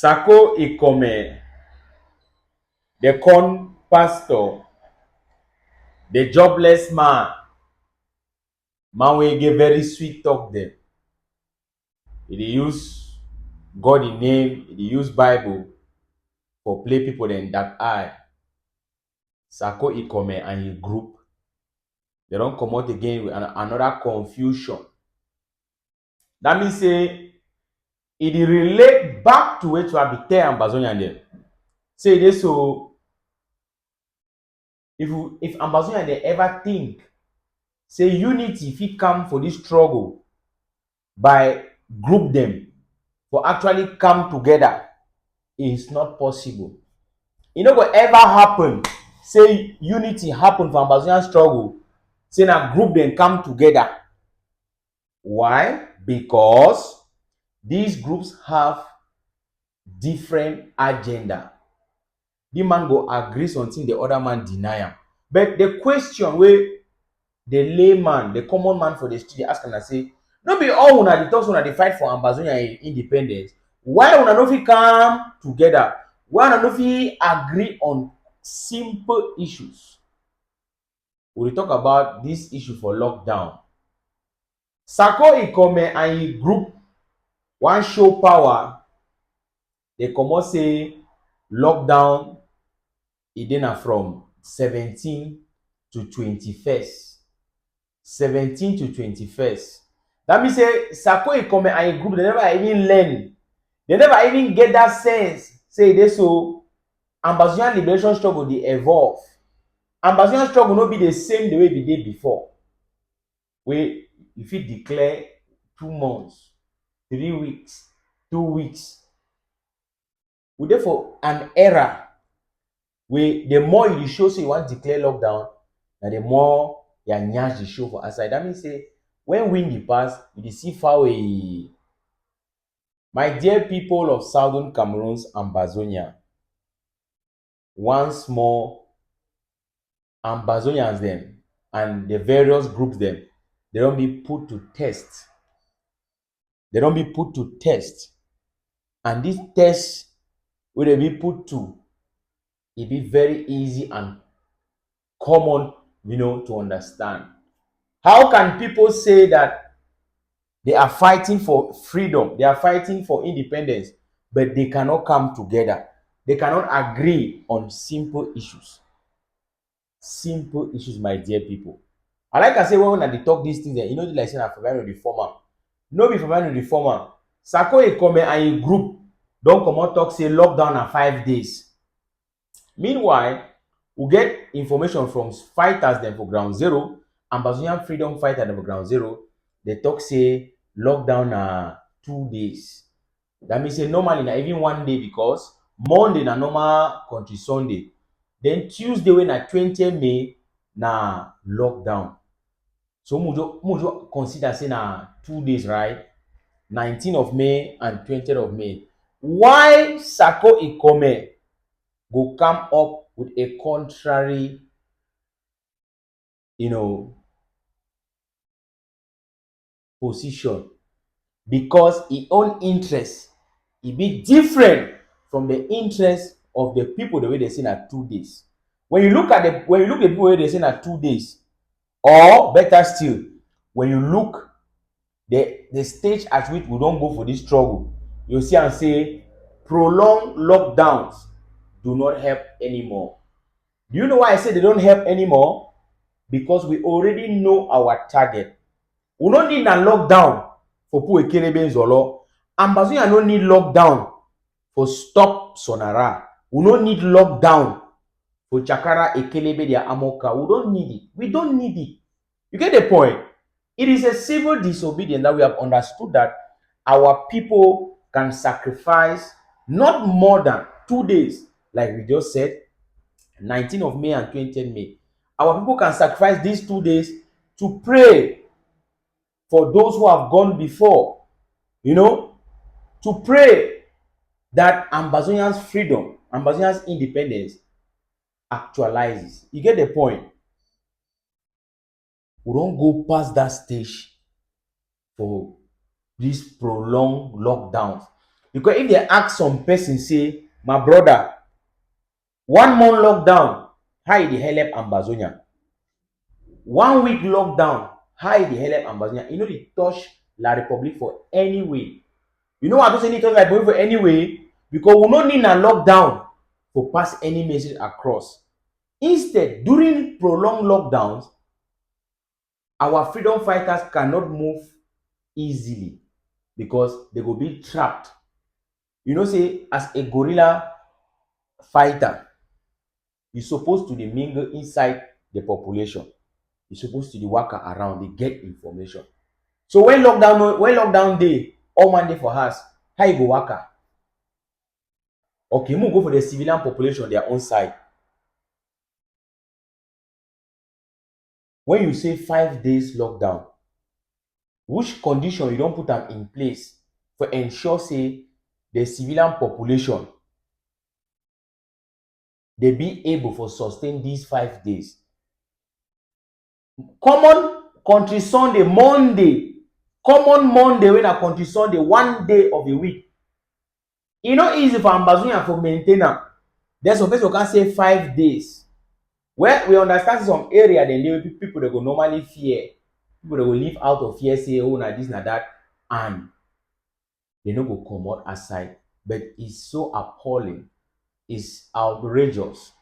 Sako Ikome, the con pastor, the jobless man wey get very sweet talk dem. He dey use God in name, he dey use Bible for play people dem that eye. Sako Ikome and him group, they don comot again with another confusion. That means say e dey relate back to wetin I be tell Ambazonian dem. Say e dey so if Ambazonian dey ever think say unity fit come for this struggle by group them for actually come together, it's not possible. E no go ever happen say unity happen for Ambazonian struggle say na group dem come together. Why? Because these groups have different agenda. The man go agree something, the other man deny am. But the question wey the layman, the common man for the street, dey ask am na say, no be all una dey talk say una dey fight for Ambazonia independence. Why una no fit come together? Why una no fit agree on simple issues? We dey talk about this issue for lockdown. Sako Ikome and him group wan show power. They comot say lockdown e dey na from 17 to 21st. 17 to 21st. That means say Sako Ikome and him group, they never even learn. They never even get that sense. Say they so Ambazonian liberation struggle dey evolve. Ambazonian struggle no be the same the way e dey before. Wey you fit declare 2 months, 3 weeks, 2 weeks. We dey for an era where the more you show say you want to declare lockdown, na the more your nyash dey show for outside. That means say when wind dey pass, you dey see far away. My dear people of southern Cameroon's Ambazonia, once more Ambazonians them and the various groups them, they don't be put to test. They don't be put to test. And this test will they be put to, it be very easy and common, to understand. How can people say that they are fighting for freedom, they are fighting for independence, but they cannot come together? They cannot agree on simple issues. Simple issues, my dear people. I like I say when they talk these things, like saying for the reformer. No be for the reformer. Sako Ikome and a group don't come out talk say lockdown na 5 days. Meanwhile, we get information from fighters them for ground zero, Ambazonian freedom fighter them for ground zero. They talk say lockdown na 2 days. That means say normally na even 1 day because Monday na normal country Sunday. Then Tuesday when na 20 May na lockdown. So mujo consider say na 2 days, right? 19th of May and 20th of May. Why Sako Ikome go come up with a contrary, position? Because his own interest, it be different from the interest of the people the way they say na 2 days. When you look at the people where they say na 2 days, or better still, when you look the stage at which we don't go for this struggle, you see and say prolonged lockdowns do not help anymore. Do you know why I say they don't help anymore? Because we already know our target. We don't need a lockdown for Puekelebe Nzolo. Ambazonia no need lockdown for stop Sonara. We don't need lockdown for Chakara Ekelebe dia Amoka. We don't need it. We don't need it. You get the point? It is a civil disobedience that we have understood that our people can sacrifice not more than 2 days, like we just said, 19th of May and 20th May. Our people can sacrifice these 2 days to pray for those who have gone before, to pray that Ambazonians' freedom, Ambazonians' independence actualizes. You get the point? We don't go past that stage for these prolonged lockdowns. Because if they ask some person, say, my brother, 1 month lockdown, how e dey help Ambazonia? 1 week lockdown, how e dey help Ambazonia? You know dey touch La Republique for any way. You know why I don't say need touch La Republique for any way? Because we no need a lockdown to pass any message across. Instead, during prolonged lockdowns, our freedom fighters cannot move easily because they go be trapped. You know, say, as a guerrilla fighter, you supposed to dey mingle inside the population. You supposed to dey waka around, dey get information. So when lockdown dey, all man dey for house, how you go waka? Okay, make we go for the civilian population, their own side. When you say 5 days lockdown, which condition you don put am in place for ensure say the civilian population dey be able for sustain these 5 days? Common country Sunday, common Monday wey na country Sunday, 1 day of a week. E no easy for Ambazonia for maintain am. Then some person can say 5 days. Well, we understand some area dem dey people dey go normally fear. People dey go live out of fear, say, oh, na this, na that, and they no go comot outside. But it's so appalling, it's outrageous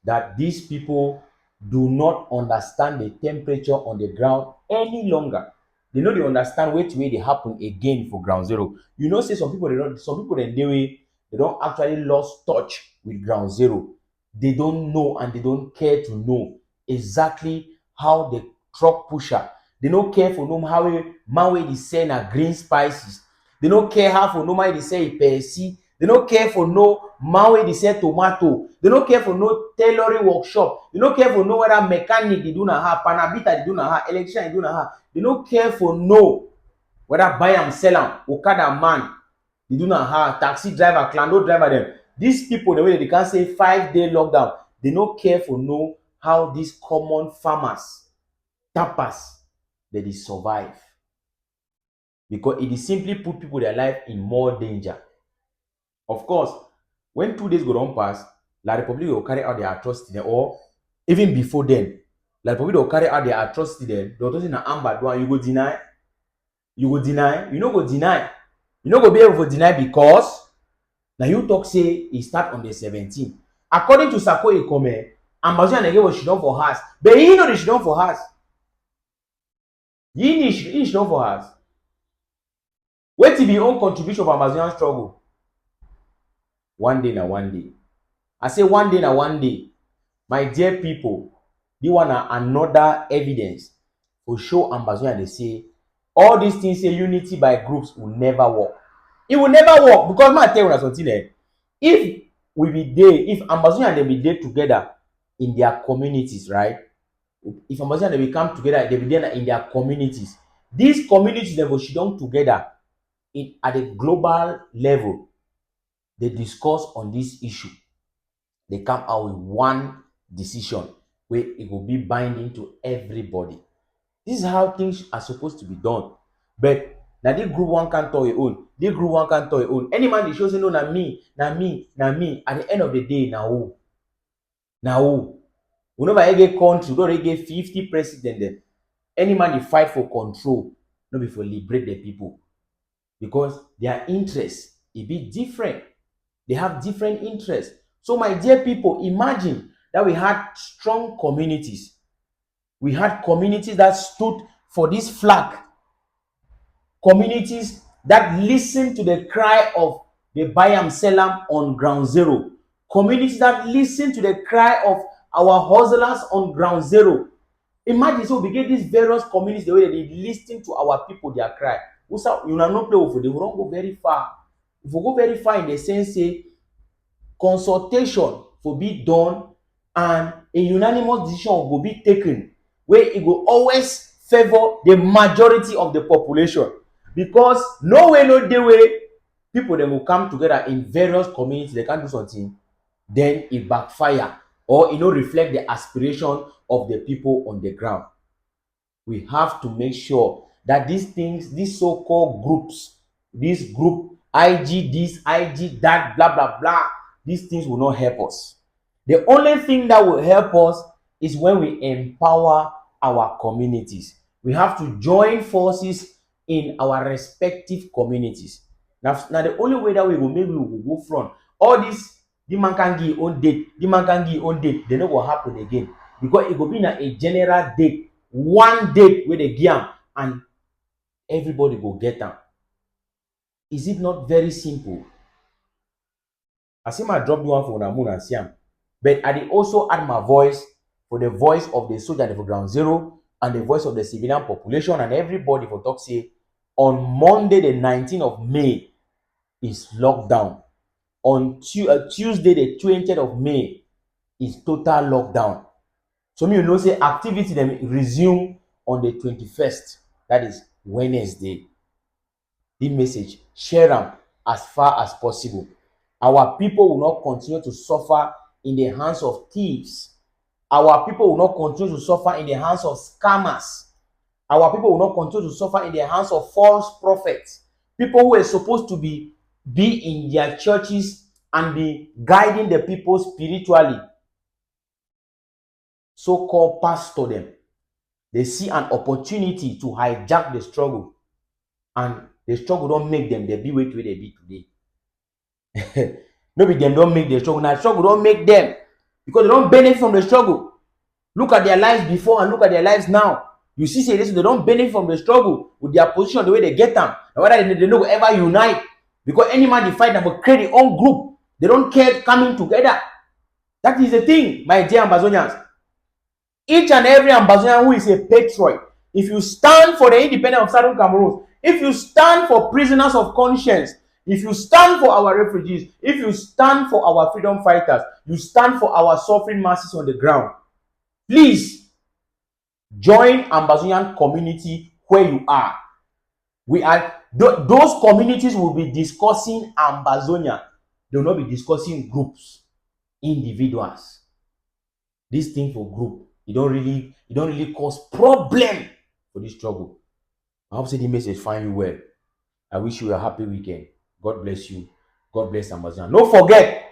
that these people do not understand the temperature on the ground any longer. They no dey understand wetin wey dey happen again for ground zero. You know, say some people dem dey wey they don actually lost touch with ground zero. They don't know and they don't care to know exactly how the truck pusher, they no care for know how man wey dey sell na green spices. They no care how for know man wey dey sell persi. They no care for know man wey dey sell tomato. They no care for know tailoring workshop. They no care for know whether mechanic dey do na how, panabita dey do na how, electrician dey do na how. They no care for know whether buy am, sell am, okada man dey do na how, taxi driver, clando driver dem. These people, the way they can say 5 day lockdown, they no care for know how these common farmers, tappers, they survive. Because it is simply put people their life in more danger. Of course, when 2 days go on pass, La Republique will carry out their atrocity there, or even before then, La Republique will carry out their atrocity there. They will say na Amba do, you go deny. You go deny. You no go deny. You no go be able to deny because now you talk say e start on the 17th. According to Sako Ekome, Ambazonia Nege was shit down for house, but he know the shit down for house. He shit down for house. Wait till be own contribution for Ambazonian struggle. 1 day na 1 day. I say 1 day na 1 day. My dear people, you want another evidence to show Ambazonia they say all these things say unity by groups will never work. It will never work because man tell you something there. If we be there, if Ambazonia they be there together in their communities, right? If Ambazonia they will come together, they be there in their communities. These communities they will sit down together at a global level. They discuss on this issue. They come out with one decision where it will be binding to everybody. This is how things are supposed to be done. But now this group one can't tell your own. This group one can't tell your own. Any man that shows no, na me. At the end of the day, now who? Now who? Whenever I get country, don't get 50 president there. Any man they fight for control, not be for liberate the people. Because their interests, it be different. They have different interests. So my dear people, imagine that we had strong communities. We had communities that stood for this flag. Communities that listened to the cry of the Bayam Selam on ground zero. Communities that listened to the cry of our hustlers on ground zero. Imagine so we get these various communities the way they listen to our people, their cry. You not play over, they will not go very far. If we go very far in the sense say consultation will be done and a unanimous decision will be taken where it will always favor the majority of the population. Because no way, no day way, people then will come together in various communities, they can do something, then it backfire or it don't reflect the aspiration of the people on the ground. We have to make sure that these things, these so-called groups, this group IG this, IG that, blah, blah, blah. These things will not help us. The only thing that will help us is when we empower our communities. We have to join forces in our respective communities. Now the only way that we will maybe we will go front. All this, the man can give own date, the man can give own date, they know what happen again. Because it will be a general date, one date where they give and everybody will get them. Is it not very simple? I see my drop the one for Namun and Siam. But I did also add my voice for the voice of the soldier for ground zero and the voice of the civilian population and everybody for talk say on Monday the 19th of May is lockdown. On Tuesday the 20th of May is total lockdown. So me you know say activity them resume on the 21st. That is Wednesday. The message share them as far as possible. Our people will not continue to suffer in the hands of thieves. Our people will not continue to suffer in the hands of scammers. Our people will not continue to suffer in the hands of false prophets. People who are supposed to be in their churches and be guiding the people spiritually. So-called pastor them. They see an opportunity to hijack the struggle. And the struggle don't make them the be way to they be today. Maybe them don't make the struggle. Now struggle don't make them because they don't benefit from the struggle. Look at their lives before and look at their lives now. You see, say this, they don't benefit from the struggle with their position, the way they get them. And whether they don't ever unite. Because any man they fight them will create their own group. They don't care coming together. That is the thing, my dear Ambazonians. Each and every Ambazonian who is a patriot, if you stand for the independence of Southern Cameroon, if you stand for prisoners of conscience, if you stand for our refugees, if you stand for our freedom fighters, you stand for our suffering masses on the ground, please join Ambazonian community where you are. Those communities will be discussing Ambazonia. They will not be discussing groups, individuals. This thing for group, it don't really cause problem for this struggle. I hope the message find you well. I wish you a happy weekend. God bless you. God bless Ambazonia. Don't forget,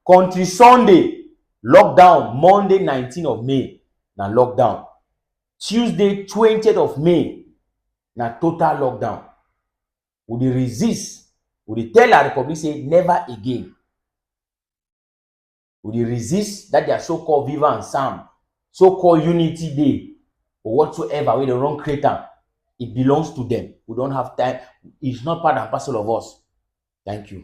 Country Sunday, lockdown, Monday 19th of May, now lockdown. Tuesday 20th of May, now total lockdown. Would they resist? Would they tell our Republic say never again? Would they resist that their so-called Viva and Sam, so-called Unity Day, or whatsoever, where they don't create them? It belongs to them. We don't have time. It's not part and parcel of us. Thank you.